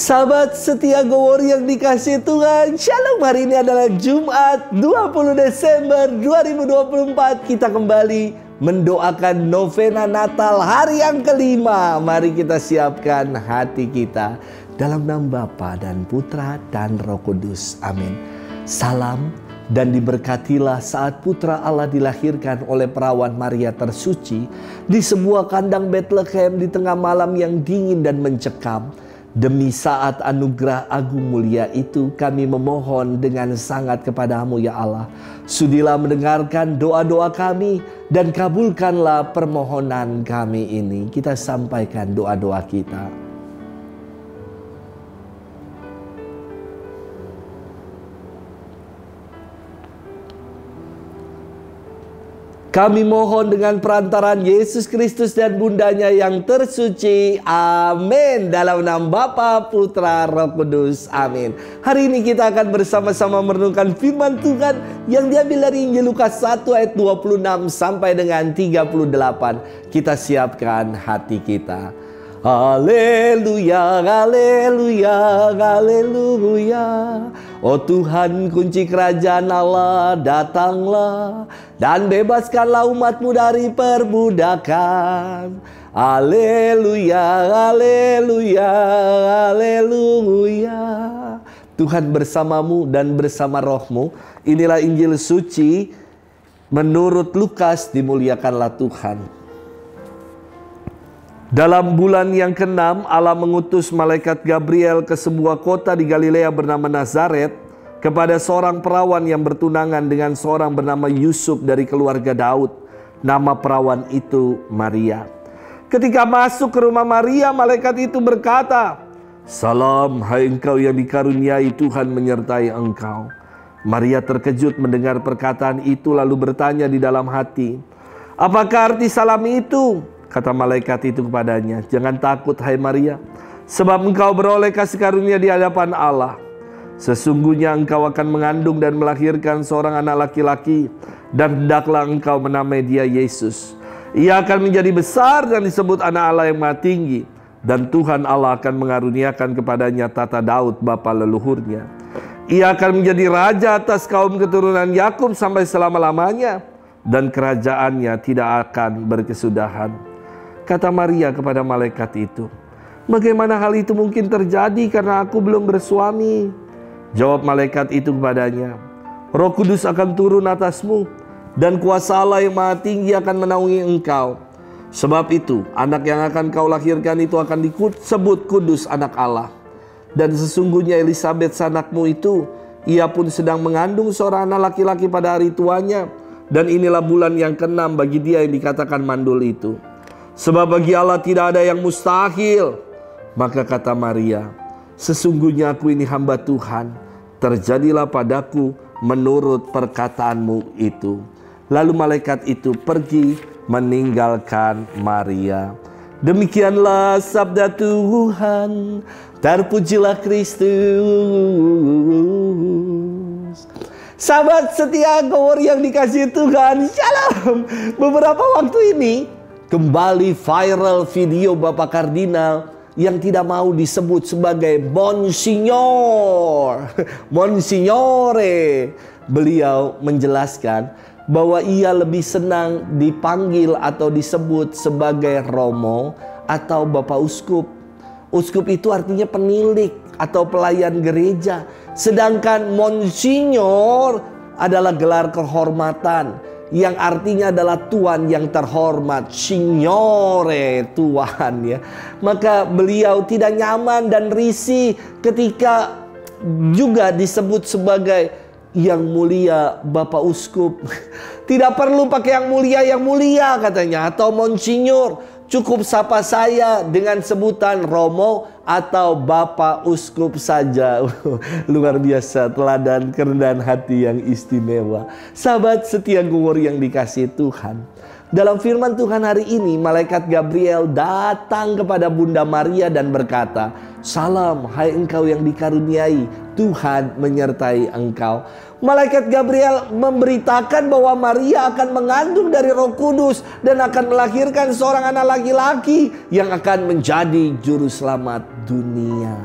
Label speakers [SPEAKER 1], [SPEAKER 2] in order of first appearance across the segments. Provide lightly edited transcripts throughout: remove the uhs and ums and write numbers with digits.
[SPEAKER 1] Sahabat setia Gowori yang dikasihi Tuhan, Shalom. Hari ini adalah Jumat 20 Desember 2024. Kita kembali mendoakan novena Natal hari yang kelima. Mari kita siapkan hati kita dalam nama Bapa dan Putra dan Roh Kudus. Amin. Salam dan diberkatilah saat Putra Allah dilahirkan oleh perawan Maria tersuci di sebuah kandang Bethlehem di tengah malam yang dingin dan mencekam. Demi saat anugerah agung mulia itu kami memohon dengan sangat kepadamu ya Allah. Sudilah mendengarkan doa-doa kami dan kabulkanlah permohonan kami ini. Kita sampaikan doa-doa kita. Kami mohon dengan perantaraan Yesus Kristus dan bundanya yang tersuci. Amin. Dalam nama Bapa, Putra, Roh Kudus. Amin. Hari ini kita akan bersama-sama merenungkan firman Tuhan yang diambil dari Injil Lukas 1 ayat 26 sampai dengan 38. Kita siapkan hati kita. Haleluya, haleluya, haleluya. Oh Tuhan, kunci kerajaan Allah, datanglah dan bebaskanlah umatmu dari perbudakan. Haleluya, haleluya, haleluya. Tuhan bersamamu dan bersama rohmu. Inilah Injil suci menurut Lukas. Dimuliakanlah Tuhan. Dalam bulan yang ke-6, Allah mengutus malaikat Gabriel ke sebuah kota di Galilea bernama Nazaret kepada seorang perawan yang bertunangan dengan seorang bernama Yusuf dari keluarga Daud. Nama perawan itu Maria. Ketika masuk ke rumah Maria, malaikat itu berkata, "Salam, hai engkau yang dikaruniai, Tuhan menyertai engkau." Maria terkejut mendengar perkataan itu lalu bertanya di dalam hati, "Apakah arti salam itu?" Kata malaikat itu kepadanya, "Jangan takut hai Maria, sebab engkau beroleh kasih karunia di hadapan Allah. Sesungguhnya engkau akan mengandung dan melahirkan seorang anak laki-laki, dan hendaklah engkau menamai dia Yesus. Ia akan menjadi besar dan disebut anak Allah yang Maha Tinggi, dan Tuhan Allah akan mengaruniakan kepadanya tata Daud bapa leluhurnya. Ia akan menjadi raja atas kaum keturunan Yakub sampai selama-lamanya, dan kerajaannya tidak akan berkesudahan." Kata Maria kepada malaikat itu, "Bagaimana hal itu mungkin terjadi karena aku belum bersuami?" Jawab malaikat itu kepadanya, "Roh Kudus akan turun atasmu, dan kuasa Allah yang Maha Tinggi akan menaungi engkau. Sebab itu, anak yang akan kau lahirkan itu akan disebut kudus, anak Allah. Dan sesungguhnya Elisabet sanakmu itu, ia pun sedang mengandung seorang anak laki-laki pada hari tuanya, dan inilah bulan yang ke-6 bagi dia yang dikatakan mandul itu. Sebab bagi Allah tidak ada yang mustahil." Maka kata Maria, "Sesungguhnya aku ini hamba Tuhan, terjadilah padaku menurut perkataanmu itu." Lalu malaikat itu pergi meninggalkan Maria. Demikianlah sabda Tuhan. Terpujilah Kristus. Sahabat setia Gowori yang dikasihi Tuhan, Shalom. Beberapa waktu ini kembali viral video Bapak Kardinal yang tidak mau disebut sebagai Monsignor, Monsignore. Beliau menjelaskan bahwa ia lebih senang dipanggil atau disebut sebagai Romo atau Bapak Uskup. Uskup itu artinya penilik atau pelayan gereja. Sedangkan Monsignor adalah gelar kehormatan yang artinya adalah Tuan yang terhormat, Signore, Tuan ya. Maka beliau tidak nyaman dan risih ketika juga disebut sebagai yang mulia Bapak Uskup. Tidak perlu pakai yang mulia katanya, atau Monsignor. Cukup sapa saya dengan sebutan Romo atau Bapak Uskup saja. Luar biasa, teladan kerendahan hati yang istimewa. Sahabat setia Gowori yang dikasihi Tuhan, dalam firman Tuhan hari ini, malaikat Gabriel datang kepada Bunda Maria dan berkata, "Salam, hai engkau yang dikaruniai, Tuhan menyertai engkau." Malaikat Gabriel memberitakan bahwa Maria akan mengandung dari Roh Kudus dan akan melahirkan seorang anak laki-laki yang akan menjadi juru selamat dunia.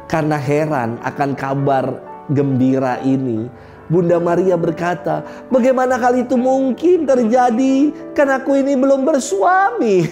[SPEAKER 1] Karena heran akan kabar gembira ini, Bunda Maria berkata, bagaimana hal itu mungkin terjadi? Kan aku ini belum bersuami.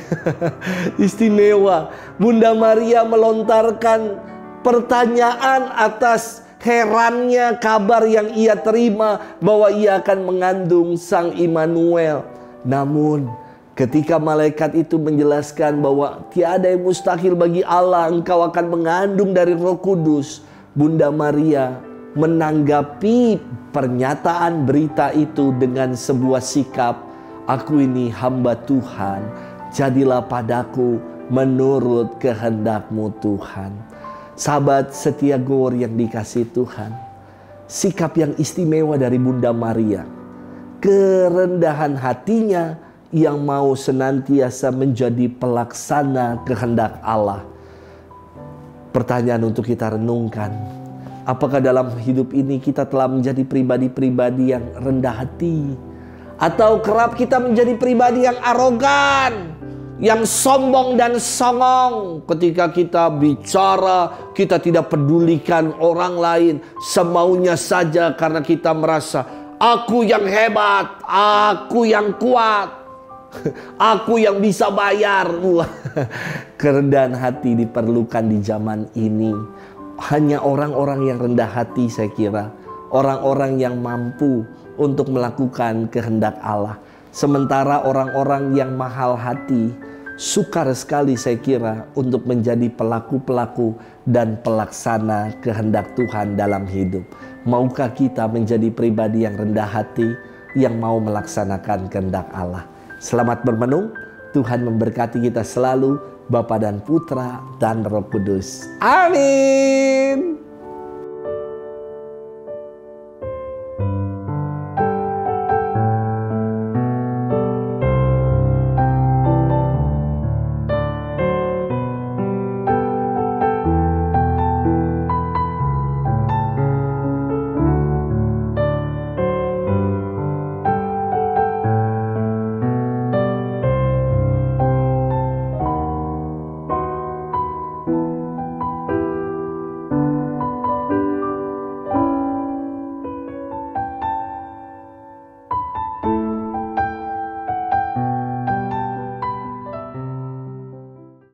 [SPEAKER 1] Istimewa. Bunda Maria melontarkan pertanyaan atas herannya kabar yang ia terima bahwa ia akan mengandung Sang Immanuel. Namun ketika malaikat itu menjelaskan bahwa tiada yang mustahil bagi Allah, engkau akan mengandung dari Roh Kudus, Bunda Maria menanggapi pernyataan berita itu dengan sebuah sikap, aku ini hamba Tuhan, jadilah padaku menurut kehendak-Mu Tuhan. Sahabat setia Gor yang dikasihi Tuhan, sikap yang istimewa dari Bunda Maria, kerendahan hatinya yang mau senantiasa menjadi pelaksana kehendak Allah. Pertanyaan untuk kita renungkan, apakah dalam hidup ini kita telah menjadi pribadi-pribadi yang rendah hati? Atau kerap kita menjadi pribadi yang arogan, yang sombong dan songong? Ketika kita bicara, kita tidak pedulikan orang lain, semaunya saja karena kita merasa, aku yang hebat, aku yang kuat, aku yang bisa bayar. Kerendahan hati diperlukan di zaman ini. Hanya orang-orang yang rendah hati, saya kira, orang-orang yang mampu untuk melakukan kehendak Allah. Sementara orang-orang yang mahal hati sukar sekali, saya kira, untuk menjadi pelaku-pelaku dan pelaksana kehendak Tuhan dalam hidup. Maukah kita menjadi pribadi yang rendah hati, yang mau melaksanakan kehendak Allah? Selamat bermenung. Tuhan memberkati kita selalu, Bapa dan Putra dan Roh Kudus. Amin.